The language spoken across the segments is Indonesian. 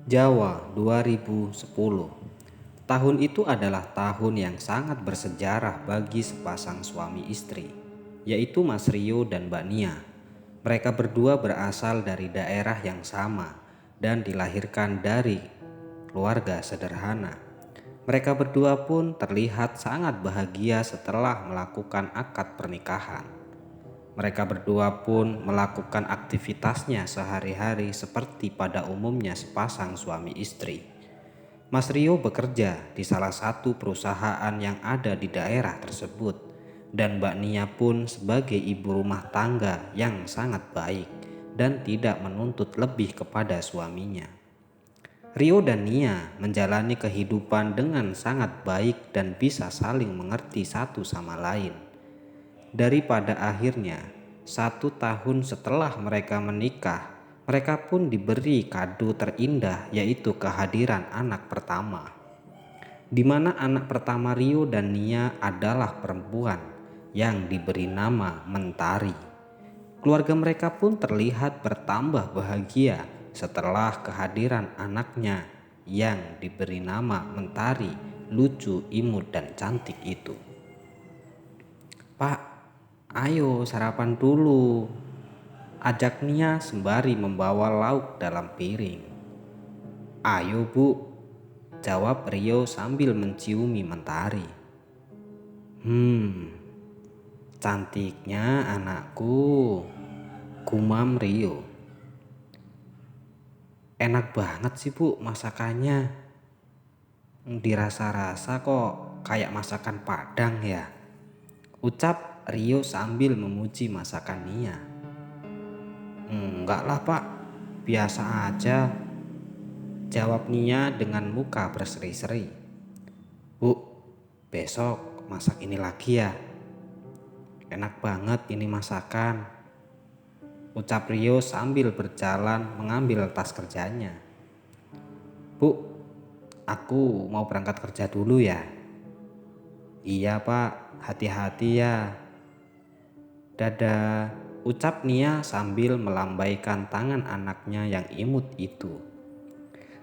Jawa 2010. Tahun itu adalah tahun yang sangat bersejarah bagi sepasang suami istri, yaitu Mas Rio dan Mbak Nia. Mereka berdua berasal dari daerah yang sama dan dilahirkan dari keluarga sederhana. Mereka berdua pun terlihat sangat bahagia setelah melakukan akad pernikahan. Mereka berdua pun melakukan aktivitasnya sehari-hari seperti pada umumnya sepasang suami istri. Mas Rio bekerja di salah satu perusahaan yang ada di daerah tersebut, dan Mbak Nia pun sebagai ibu rumah tangga yang sangat baik dan tidak menuntut lebih kepada suaminya. Rio dan Nia menjalani kehidupan dengan sangat baik dan bisa saling mengerti satu sama lain. Daripada akhirnya, 1 tahun setelah mereka menikah, mereka pun diberi kado terindah, yaitu kehadiran anak pertama. Di mana anak pertama Rio dan Nia adalah perempuan yang diberi nama Mentari. Keluarga mereka pun terlihat bertambah bahagia setelah kehadiran anaknya yang diberi nama Mentari, lucu, imut, dan cantik itu. "Pak, ayo sarapan dulu," ajak Nia sembari membawa lauk dalam piring. "Ayo Bu," jawab Rio sambil menciumi Mentari. Cantiknya anakku," gumam Rio. "Enak banget sih Bu masakannya. Dirasa-rasa kok kayak masakan Padang ya," ucap Rio sambil memuji masakan Nia. "Enggak lah Pak, biasa aja," jawab Nia dengan muka berseri-seri. "Bu, besok masak ini lagi ya. Enak banget ini masakan," ucap Rio sambil berjalan mengambil tas kerjanya. "Bu, aku mau berangkat kerja dulu ya." "Iya Pak, hati-hati ya." "Dadah," ucap Nia sambil melambaikan tangan anaknya yang imut itu.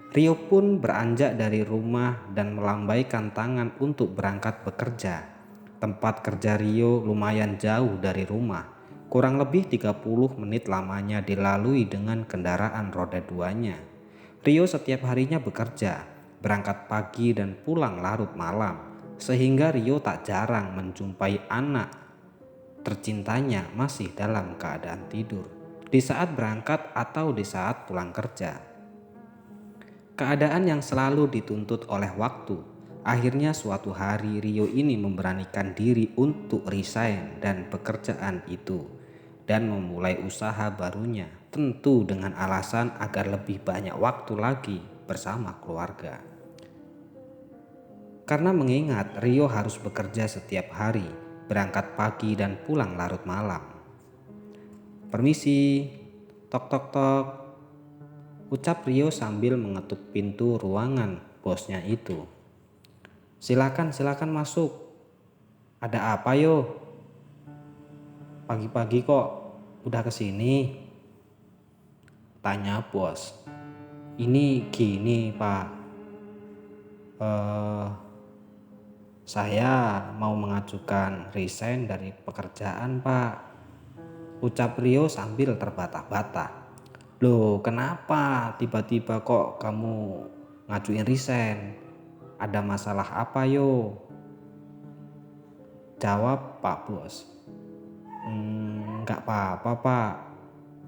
Rio pun beranjak dari rumah dan melambaikan tangan untuk berangkat bekerja. Tempat kerja Rio lumayan jauh dari rumah, kurang lebih 30 menit lamanya dilalui dengan kendaraan roda duanya. Rio setiap harinya bekerja, berangkat pagi dan pulang larut malam, sehingga Rio tak jarang menjumpai anak tercintanya masih dalam keadaan tidur di saat berangkat atau di saat pulang kerja. Keadaan yang selalu dituntut oleh waktu. Akhirnya suatu hari Rio ini memberanikan diri untuk resign dan pekerjaan itu dan memulai usaha barunya, tentu dengan alasan agar lebih banyak waktu lagi bersama keluarga. Karena mengingat Rio harus bekerja setiap hari, berangkat pagi dan pulang larut malam. "Permisi," tok tok tok, ucap Rio sambil mengetuk pintu ruangan bosnya itu. Silakan masuk. Ada apa yo? Pagi-pagi kok udah kesini?" tanya bos. "Ini gini Pak, eh, saya mau mengajukan resign dari pekerjaan Pak," ucap Rio sambil terbata-bata. "Loh kenapa tiba-tiba kok kamu ngajuin resign? Ada masalah apa yo?" jawab Pak Bos. "Nggak apa-apa Pak,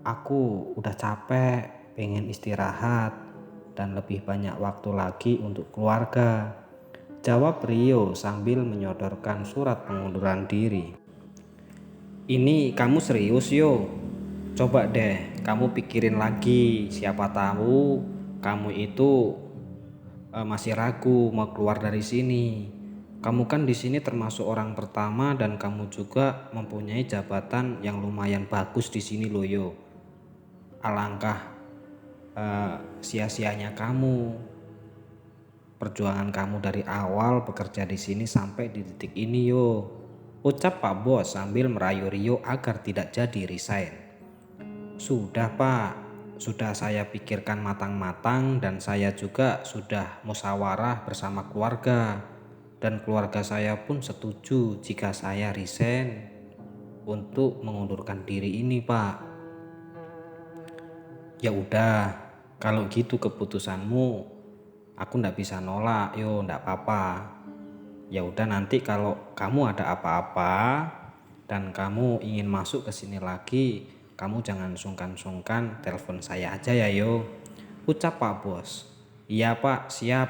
aku udah capek, pengen istirahat dan lebih banyak waktu lagi untuk keluarga," jawab Rio sambil menyodorkan surat pengunduran diri. "Ini kamu serius yo? Coba deh kamu pikirin lagi, siapa tahu kamu itu masih ragu mau keluar dari sini. Kamu kan di sini termasuk orang pertama dan kamu juga mempunyai jabatan yang lumayan bagus di sini loh yo. Alangkah sia-sianya kamu, perjuangan kamu dari awal bekerja di sini sampai di titik ini yo," ucap Pak Bos sambil merayu Rio agar tidak jadi resign. "Sudah Pak, sudah saya pikirkan matang-matang dan saya juga sudah musyawarah bersama keluarga. Dan keluarga saya pun setuju jika saya resign untuk mengundurkan diri ini, Pak. Ya udah, kalau gitu keputusanmu, aku ndak bisa nolak, yo ndak apa-apa. Ya udah, nanti kalau kamu ada apa-apa dan kamu ingin masuk ke sini lagi, kamu jangan sungkan-sungkan telepon saya aja ya yo. Ucap Pak Bos. Iya Pak, siap.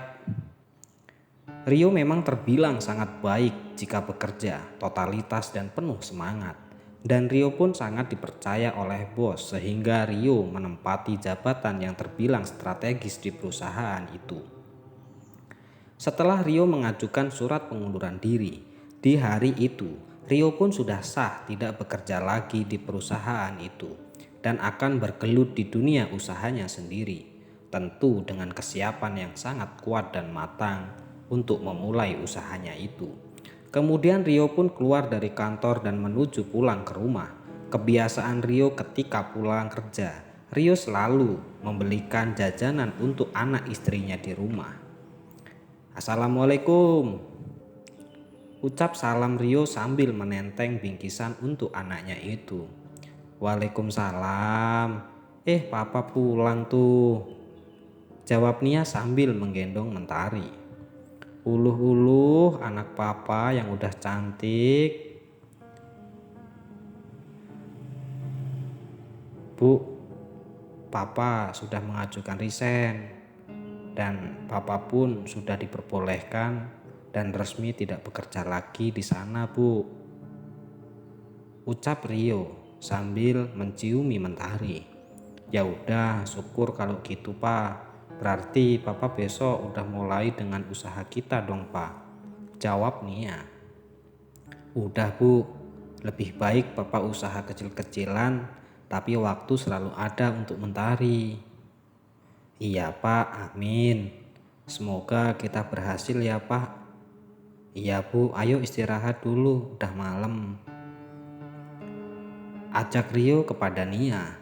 Rio memang terbilang sangat baik jika bekerja, totalitas dan penuh semangat. Dan Rio pun sangat dipercaya oleh bos sehingga Rio menempati jabatan yang terbilang strategis di perusahaan itu. Setelah Rio mengajukan surat pengunduran diri, di hari itu Rio pun sudah sah tidak bekerja lagi di perusahaan itu dan akan bergelut di dunia usahanya sendiri, tentu dengan kesiapan yang sangat kuat dan matang untuk memulai usahanya itu. Kemudian Rio pun keluar dari kantor dan menuju pulang ke rumah. Kebiasaan Rio ketika pulang kerja, Rio selalu membelikan jajanan untuk anak istrinya di rumah. Assalamualaikum, ucap salam Rio sambil menenteng bingkisan untuk anaknya itu. Waalaikumsalam. Papa pulang tuh, jawab Nia sambil menggendong Mentari. Uluh anak papa yang udah cantik. Bu, papa sudah mengajukan resign dan papa pun sudah diperbolehkan dan resmi tidak bekerja lagi di sana, Bu, ucap Rio sambil menciumi Mentari. Ya udah, syukur kalau gitu, Pak. Berarti papa besok udah mulai dengan usaha kita dong, Pak, jawab Nia. Udah, Bu. Lebih baik papa usaha kecil-kecilan tapi waktu selalu ada untuk Mentari. Iya Pak, amin. Semoga kita berhasil ya Pak. Iya Bu, ayo istirahat dulu, udah malam, ajak Rio kepada Nia.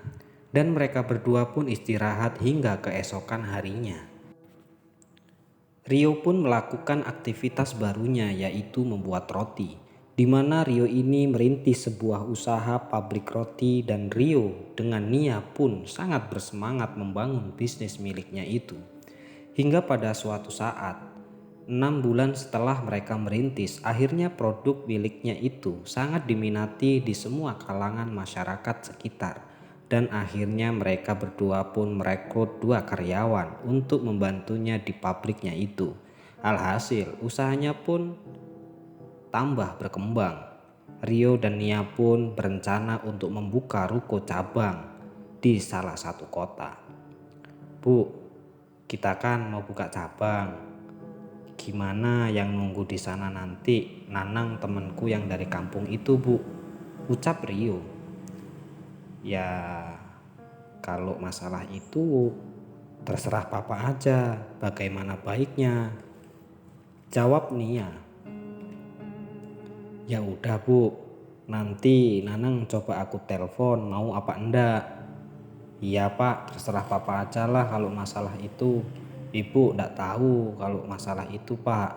Dan mereka berdua pun istirahat hingga keesokan harinya. Rio pun melakukan aktivitas barunya, yaitu membuat roti, di mana Rio ini merintis sebuah usaha pabrik roti dan Rio dengan Nia pun sangat bersemangat membangun bisnis miliknya itu. Hingga pada suatu saat, 6 bulan setelah mereka merintis, akhirnya produk miliknya itu sangat diminati di semua kalangan masyarakat sekitar. Dan akhirnya mereka berdua pun merekrut 2 karyawan untuk membantunya di pabriknya itu. Alhasil usahanya pun tambah berkembang. Rio dan Nia pun berencana untuk membuka ruko cabang di salah satu kota. Bu, kita kan mau buka cabang. Gimana yang nunggu di sana nanti? Nanang temanku yang dari kampung itu, Bu, ucap Rio. Ya, kalau masalah itu terserah papa aja, bagaimana baiknya, jawab Nia. Ya udah Bu, nanti Nanang coba aku telepon mau apa enggak. Iya Pak, terserah papa aja lah kalau masalah itu. Ibu enggak tahu kalau masalah itu Pak.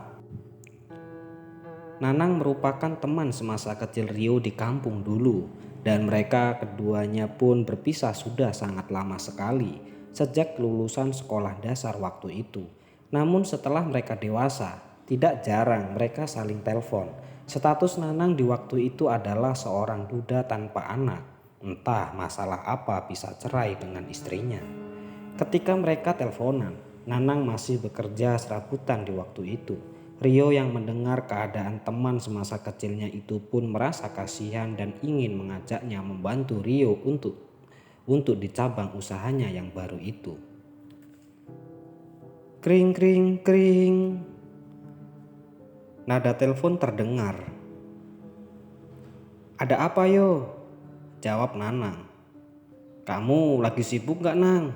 Nanang merupakan teman semasa kecil Rio di kampung dulu, dan mereka keduanya pun berpisah sudah sangat lama sekali sejak lulusan sekolah dasar waktu itu. Namun setelah mereka dewasa, tidak jarang mereka saling telepon. Status Nanang di waktu itu adalah seorang duda tanpa anak. Entah masalah apa bisa cerai dengan istrinya. Ketika mereka teleponan, Nanang masih bekerja serabutan di waktu itu. Rio yang mendengar keadaan teman semasa kecilnya itu pun merasa kasihan dan ingin mengajaknya membantu Rio untuk di cabang usahanya yang baru itu. Kring kring kring. Nada telepon terdengar. Ada apa yo? Jawab Nanang. Kamu lagi sibuk gak Nang?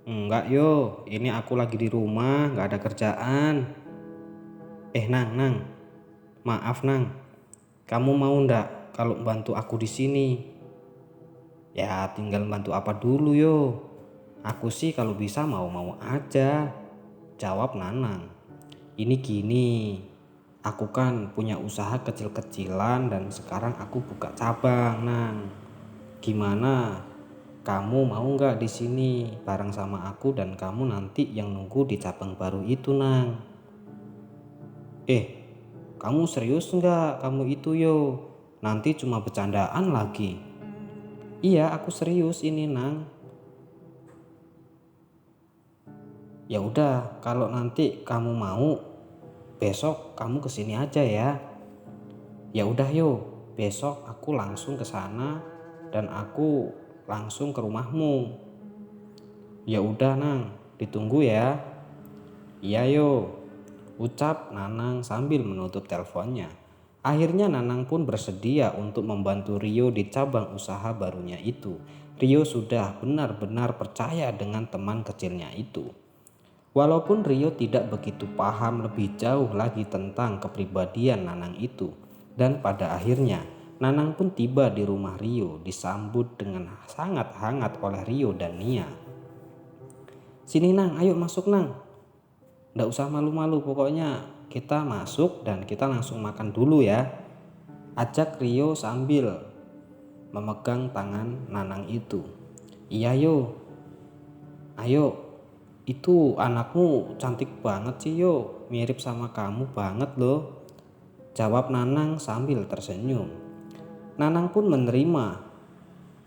Enggak yo, ini aku lagi di rumah gak ada kerjaan. Nang, maaf Nang, kamu mau ndak kalau bantu aku di sini? Ya tinggal bantu apa dulu yo? Aku sih kalau bisa mau-mau aja, jawab Nanang. Ini gini, aku kan punya usaha kecil-kecilan dan sekarang aku buka cabang, Nang. Gimana? Kamu mau nggak di sini bareng sama aku dan kamu nanti yang nunggu di cabang baru itu, Nang? Eh, kamu serius nggak kamu itu yo? Nanti cuma bercandaan lagi. Iya, aku serius ini, Nang. Ya udah, kalau nanti kamu mau, besok kamu kesini aja ya. Ya udah yo, besok aku langsung ke sana dan aku langsung ke rumahmu. Ya udah Nang, ditunggu ya. Iya yo, ucap Nanang sambil menutup teleponnya. Akhirnya Nanang pun bersedia untuk membantu Rio di cabang usaha barunya itu. Rio sudah benar-benar percaya dengan teman kecilnya itu. Walaupun Rio tidak begitu paham lebih jauh lagi tentang kepribadian Nanang itu. Dan pada akhirnya Nanang pun tiba di rumah Rio disambut dengan sangat hangat oleh Rio dan Nia. Sini Nang, ayo masuk Nang. Nggak usah malu-malu, pokoknya kita masuk dan kita langsung makan dulu ya. Ajak Rio sambil memegang tangan Nanang itu. Iya yo, ayo, itu anakmu cantik banget sih yo, mirip sama kamu banget loh. Jawab Nanang sambil tersenyum. Nanang pun menerima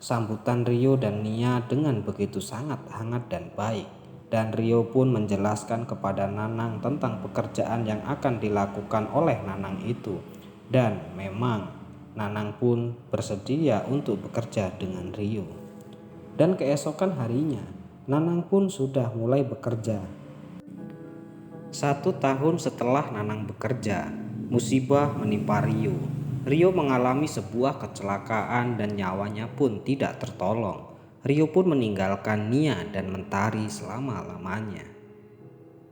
sambutan Rio dan Nia dengan begitu sangat hangat dan baik. Dan Rio pun menjelaskan kepada Nanang tentang pekerjaan yang akan dilakukan oleh Nanang itu. Dan memang Nanang pun bersedia untuk bekerja dengan Rio. Dan keesokan harinya, Nanang pun sudah mulai bekerja. 1 tahun setelah Nanang bekerja, musibah menimpa Rio. Rio mengalami sebuah kecelakaan dan nyawanya pun tidak tertolong. Rio pun meninggalkan Nia dan Mentari selama-lamanya.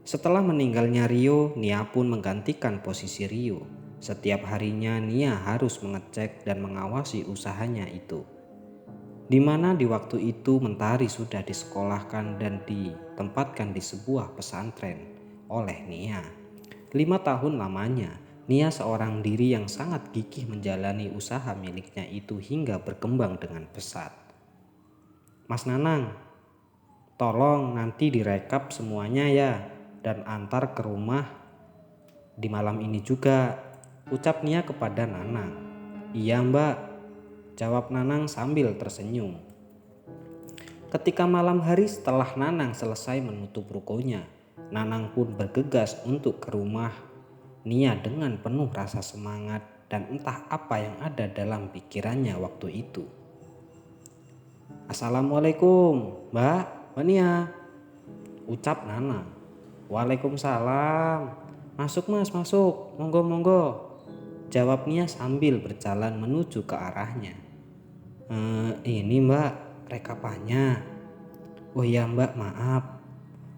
Setelah meninggalnya Rio, Nia pun menggantikan posisi Rio. Setiap harinya Nia harus mengecek dan mengawasi usahanya itu. Di mana di waktu itu Mentari sudah disekolahkan dan ditempatkan di sebuah pesantren oleh Nia. 5 tahun lamanya, Nia seorang diri yang sangat gigih menjalani usaha miliknya itu hingga berkembang dengan pesat. Mas Nanang, tolong nanti direkap semuanya ya dan antar ke rumah di malam ini juga, ucap Nia kepada Nanang. Iya mbak, jawab Nanang sambil tersenyum. Ketika malam hari setelah Nanang selesai menutup rukonya, Nanang pun bergegas untuk ke rumah Nia dengan penuh rasa semangat dan entah apa yang ada dalam pikirannya waktu itu. Assalamualaikum mbak Nia, ucap Nanang. Waalaikumsalam. Masuk mas, masuk, monggo, jawab Nia sambil berjalan menuju ke arahnya. Ini mbak, rekapannya. Oh iya mbak, maaf.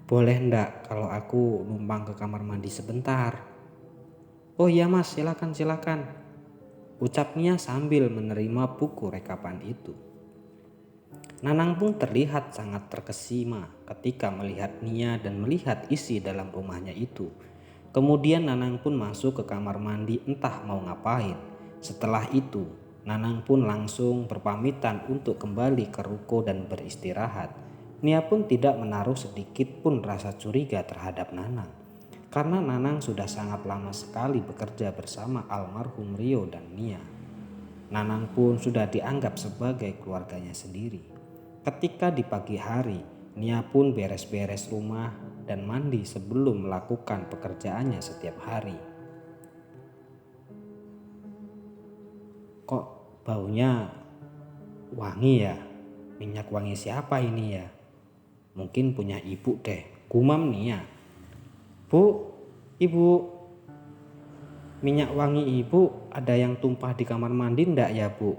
Boleh ndak kalau aku numpang ke kamar mandi sebentar? Oh iya mas, silakan, ucap Nia sambil menerima buku rekapan itu. Nanang pun terlihat sangat terkesima ketika melihat Nia dan melihat isi dalam rumahnya itu. Kemudian Nanang pun masuk ke kamar mandi entah mau ngapain. Setelah itu, Nanang pun langsung berpamitan untuk kembali ke ruko dan beristirahat. Nia pun tidak menaruh sedikit pun rasa curiga terhadap Nanang. Karena Nanang sudah sangat lama sekali bekerja bersama almarhum Rio dan Nia. Nanang pun sudah dianggap sebagai keluarganya sendiri. Ketika di pagi hari, Nia pun beres-beres rumah dan mandi sebelum melakukan pekerjaannya setiap hari. Kok baunya wangi ya? Minyak wangi siapa ini ya? Mungkin punya ibu deh, gumam Nia. Bu, ibu, minyak wangi ibu ada yang tumpah di kamar mandi ndak ya bu?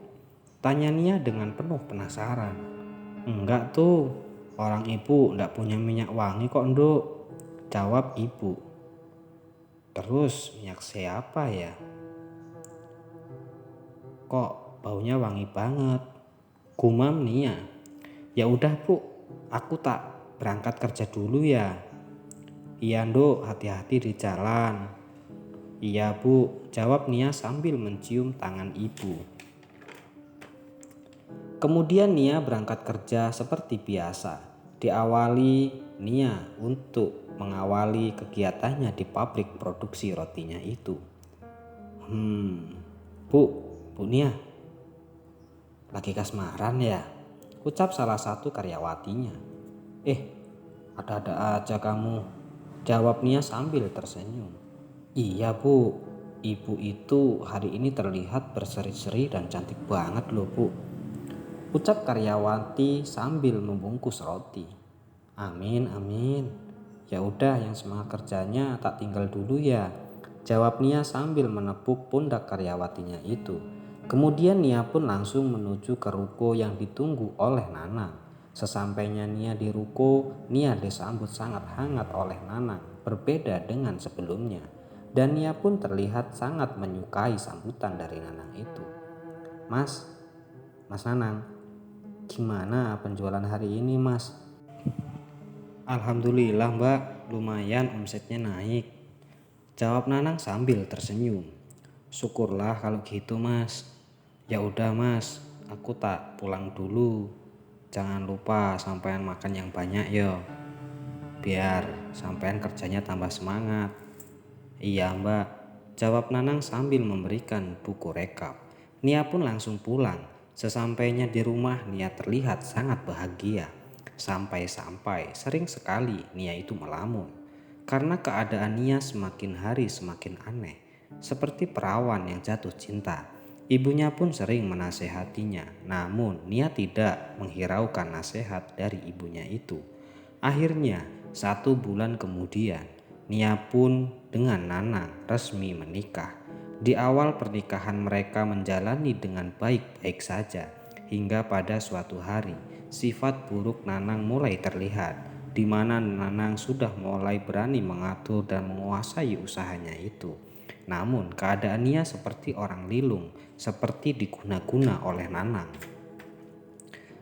Tanya Nia dengan penuh penasaran. Enggak tuh, orang ibu ndak punya minyak wangi kok nduk, jawab ibu. Terus minyak siapa ya? Kok baunya wangi banget, gumam Nia. Ya udah bu, aku tak berangkat kerja dulu ya? Iya Nduk, hati-hati di jalan. Iya Bu, jawab Nia sambil mencium tangan ibu. Kemudian Nia berangkat kerja seperti biasa. Diawali Nia untuk mengawali kegiatannya di pabrik produksi rotinya itu. Bu, Bu Nia, lagi kasmaran ya? Ucap salah satu karyawatinya. Ada-ada aja kamu, jawab Nia sambil tersenyum. Iya Bu, ibu itu hari ini terlihat berseri-seri dan cantik banget loh Bu, ucap karyawati sambil membungkus roti. Amin, amin. Ya udah, yang semangat kerjanya tak tinggal dulu ya, jawab Nia sambil menepuk pundak karyawatinya itu. Kemudian Nia pun langsung menuju ke ruko yang ditunggu oleh Nanang. Sesampainya Nia di ruko, Nia disambut sangat hangat oleh Nanang, berbeda dengan sebelumnya. Dan Nia pun terlihat sangat menyukai sambutan dari Nanang itu. Mas Nanang, gimana penjualan hari ini Mas? Alhamdulillah Mbak, lumayan omsetnya naik, jawab Nanang sambil tersenyum. Syukurlah kalau gitu Mas. Ya udah Mas, aku tak pulang dulu. Jangan lupa sampean makan yang banyak yo, biar sampean kerjanya tambah semangat. Iya Mbak, jawab Nanang sambil memberikan buku rekap. Nia pun langsung pulang. Sesampainya di rumah, Nia terlihat sangat bahagia. Sampai-sampai sering sekali Nia itu melamun. Karena keadaan Nia semakin hari semakin aneh. Seperti perawan yang jatuh cinta. Ibunya pun sering menasehatinya. Namun Nia tidak menghiraukan nasihat dari ibunya itu. Akhirnya 1 bulan kemudian, Nia pun dengan Nanang resmi menikah. Di awal pernikahan mereka menjalani dengan baik-baik saja, hingga pada suatu hari sifat buruk Nanang mulai terlihat, di mana Nanang sudah mulai berani mengatur dan menguasai usahanya itu. Namun keadaan Nia seperti orang lilung, seperti diguna-guna oleh Nanang.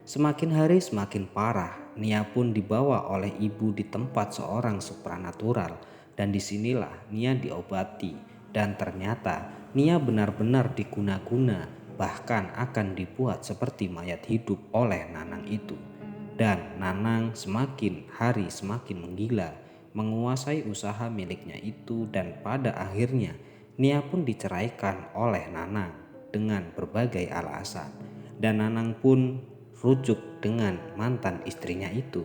Semakin hari semakin parah. Nia pun dibawa oleh ibu di tempat seorang supranatural, dan disinilah Nia diobati. Dan ternyata Nia benar-benar diguna-guna, bahkan akan dibuat seperti mayat hidup oleh Nanang itu. Dan Nanang semakin hari semakin menggila, menguasai usaha miliknya itu, dan pada akhirnya Nia pun diceraikan oleh Nanang dengan berbagai alasan. Dan Nanang pun rujuk dengan mantan istrinya itu.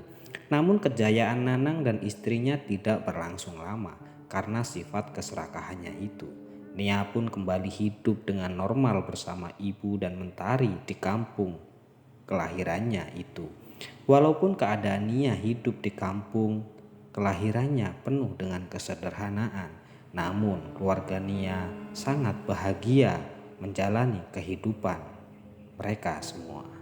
Namun kejayaan Nanang dan istrinya tidak berlangsung lama karena sifat keserakahannya itu. Nia pun kembali hidup dengan normal bersama ibu dan mentari di kampung kelahirannya itu. Walaupun keadaan Nia hidup di kampung kelahirannya penuh dengan kesederhanaan, namun keluarga Nia sangat bahagia menjalani kehidupan mereka semua.